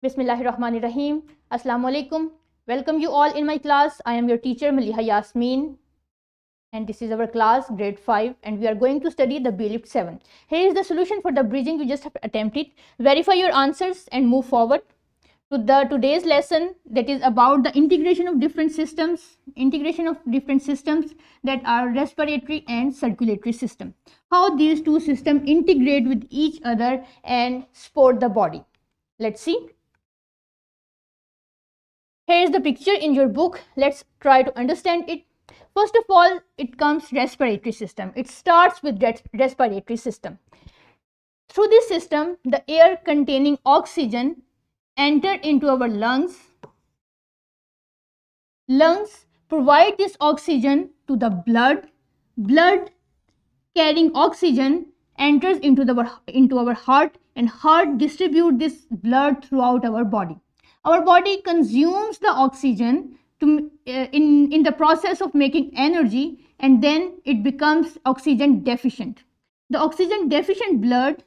Bismillahirrahmanirrahim. Assalamu alaikum. Welcome you all in my class. I am your teacher Maliha Yasmin, and this is our class grade 5, and we are going to study the B-Lift 7. Here is the solution for the bridging you just have attempted. Verify your answers and move forward to the today's lesson, that is about the integration of different systems that are respiratory and circulatory system. How these two systems integrate with each other and support the body. Let's see. Here is the picture in your book. Let's try to understand it. First of all, it comes respiratory system. It starts with respiratory system. Through this system, the air containing oxygen enter into our lungs. Lungs provide this oxygen to the blood. Blood carrying oxygen enters into our heart, and heart distribute this blood throughout our body. Our body consumes the oxygen in the process of making energy, and then it becomes oxygen deficient. The oxygen deficient blood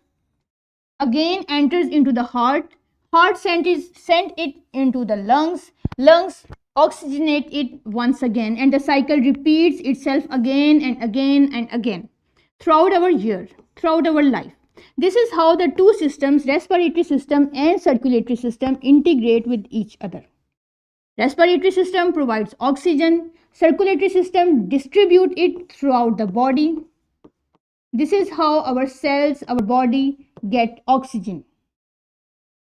again enters into the heart. Heart send it into the lungs. Lungs oxygenate it once again, and the cycle repeats itself again and again and again throughout our year, throughout our life. This is how the two systems, respiratory system and circulatory system, integrate with each other. Respiratory system provides oxygen, circulatory system distribute it throughout the body. This is how our cells, our body get oxygen.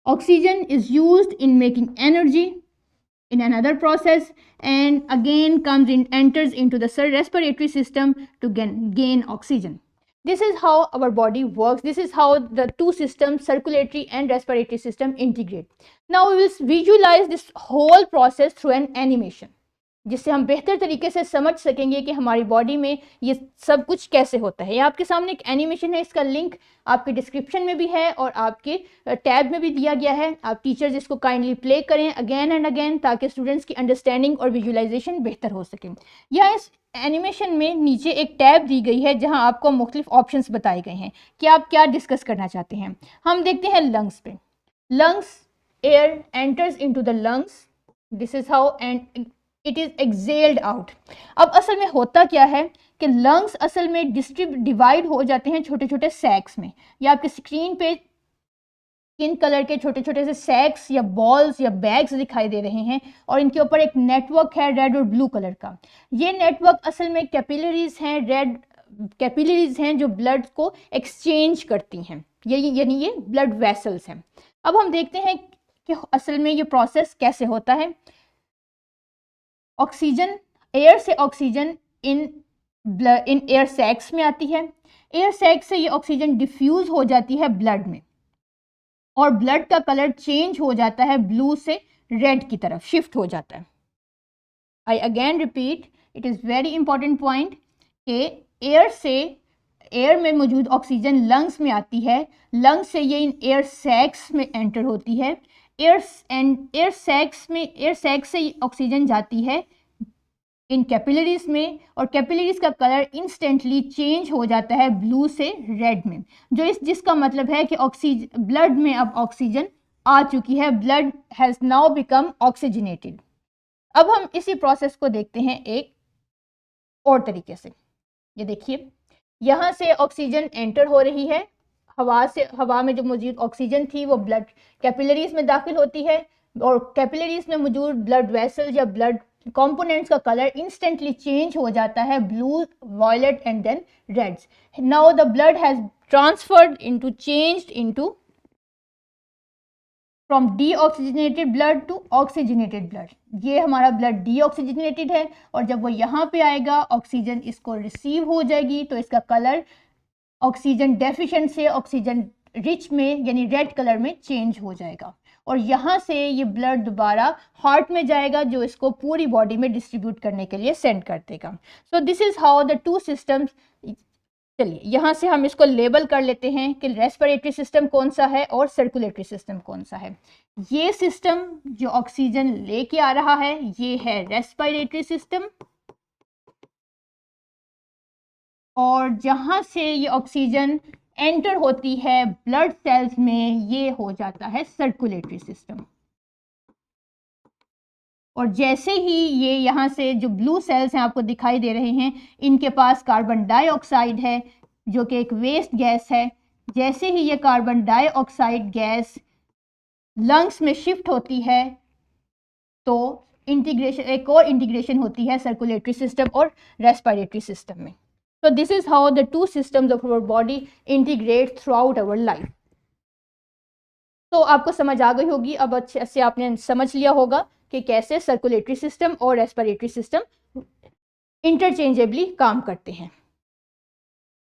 Oxygen is used in making energy in another process, and again enters into the respiratory system to gain oxygen. This is how our body works. This is how the two systems, circulatory and respiratory system, integrate. Now we will visualize this whole process through an animation, जिससे हम बेहतर तरीके से समझ सकेंगे कि हमारी body में ये सब कुछ कैसे होता है. ये आपके सामने एक एनिमेशन है, इसका लिंक आपके डिस्क्रिप्शन में भी है और आपके टैब में भी दिया गया है. आप टीचर्स इसको काइंडली प्ले करें अगेन एंड अगेन, ताकि स्टूडेंट्स की अंडरस्टैंडिंग और विजुअलाइजेशन बेहतर हो सके. या इस एनिमेशन में नीचे एक टैब दी गई है जहां आपको मुख्तलिफ ऑप्शंस बताए गए हैं कि आप क्या डिस्कस करना चाहते हैं. हम देखते हैं लंग्स पे. Lungs, air enters into the lungs. This is how and it is excelled out. अब असल में होता क्या है कि लंग्स असल में डिवाइड हो जाते हैं छोटे छोटे सैक्स में. या आपके स्क्रीन पे स्किन कलर के छोटे छोटे से सैक्स या बॉल्स या बैग्स दिखाई दे रहे हैं, और इनके ऊपर एक नेटवर्क है रेड और ब्लू कलर का. ये नेटवर्क असल में कैपिलरीज हैं, रेड कैपिलरीज हैं जो ब्लड को एक्सचेंज करती हैं. यानी ये ब्लड वेसल्स हैं. अब हम देखते हैं कि असल में ये प्रोसेस कैसे होता है. ऑक्सीजन, एयर से ऑक्सीजन इन एयर सैक्स में आती है. एयर सैक्स से ये ऑक्सीजन डिफ्यूज हो जाती है ब्लड में, और ब्लड का कलर चेंज हो जाता है, ब्लू से रेड की तरफ शिफ्ट हो जाता है. I again repeat, it is very important point कि एयर में मौजूद ऑक्सीजन लंग्स में आती है. लंग्स से ये इन एयर सैक्स में एंटर होती है. एयर सैक्स से ऑक्सीजन जाती है इन कैपिलरीज में, और कैपिलरीज का कलर इंस्टेंटली चेंज हो जाता है ब्लू से रेड में, जिसका मतलब है कि ऑक्सीजन ब्लड में अब ऑक्सीजन आ चुकी है. Blood has now become oxygenated. अब हम इसी प्रोसेस को देखते हैं एक और तरीके से. ये देखिए, यहाँ से ऑक्सीजन एंटर हो रही है. हवा में जो मौजूद ऑक्सीजन थी वो ब्लड कैपिलरीज में दाखिल होती है, और कैपिलरीज में मौजूद ब्लड वेसल्स या ब्लड कंपोनेंट्स का कलर इंस्टेंटली चेंज हो जाता है, blue, violet and then reds. Now the blood has transferred into changed into from deoxygenated blood to oxygenated blood. ये हमारा ब्लड डीऑक्सीजनेटेड है, और जब वो यहाँ पे आएगा ऑक्सीजन इसको रिसीव हो जाएगी, तो इसका कलर ऑक्सीजन डेफिशिएंट से ऑक्सीजन रिच में यानी रेड कलर में चेंज हो जाएगा, और यहाँ से ये ब्लड दोबारा हार्ट में जाएगा, जो इसको पूरी बॉडी में डिस्ट्रीब्यूट करने के लिए सेंड कर देगा. So this is how the two systems. चलिए यहाँ से हम इसको लेबल कर लेते हैं कि रेस्पिरेटरी सिस्टम कौन सा है और सर्कुलेटरी सिस्टम कौन सा है. ये सिस्टम जो ऑक्सीजन लेके आ रहा है ये है रेस्पिरेटरी सिस्टम, और जहाँ से ये ऑक्सीजन एंटर होती है ब्लड सेल्स में, ये हो जाता है सर्कुलेटरी सिस्टम। और जैसे ही ये यहाँ से जो ब्लू सेल्स हैं आपको दिखाई दे रहे हैं, इनके पास कार्बन डाइऑक्साइड है जो कि एक वेस्ट गैस है। जैसे ही ये कार्बन डाइऑक्साइड गैस लंग्स में शिफ्ट होती है तो इंटीग्रेशन, एक और इंटीग्रेशन होती है सर्कुलेटरी सिस्टम और रेस्पिरेटरी सिस्टम में। So this is how the two systems of our body integrate throughout our life. तो आपको समझ आ गई होगी, अब अच्छे से आपने समझ लिया होगा कि कैसे सर्कुलेटरी सिस्टम और रेस्पिरेटरी सिस्टम इंटरचेंजेबली काम करते हैं।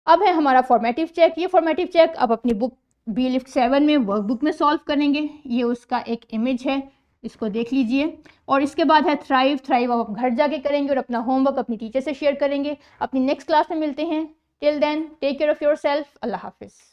अब है हमारा फॉर्मेटिव चेक। ये फॉर्मेटिव चेक आप अपनी बुक बी लिफ्ट 7 में वर्कबुक में सॉल्व करेंगे। ये उसका एक इमेज है, इसको देख लीजिए। और इसके बाद है थ्राइव। थ्राइव आप घर जाके करेंगे और अपना होमवर्क अपनी टीचर से शेयर करेंगे। अपनी नेक्स्ट क्लास में मिलते हैं। Till then take care of yourself. Allah हाफिज़।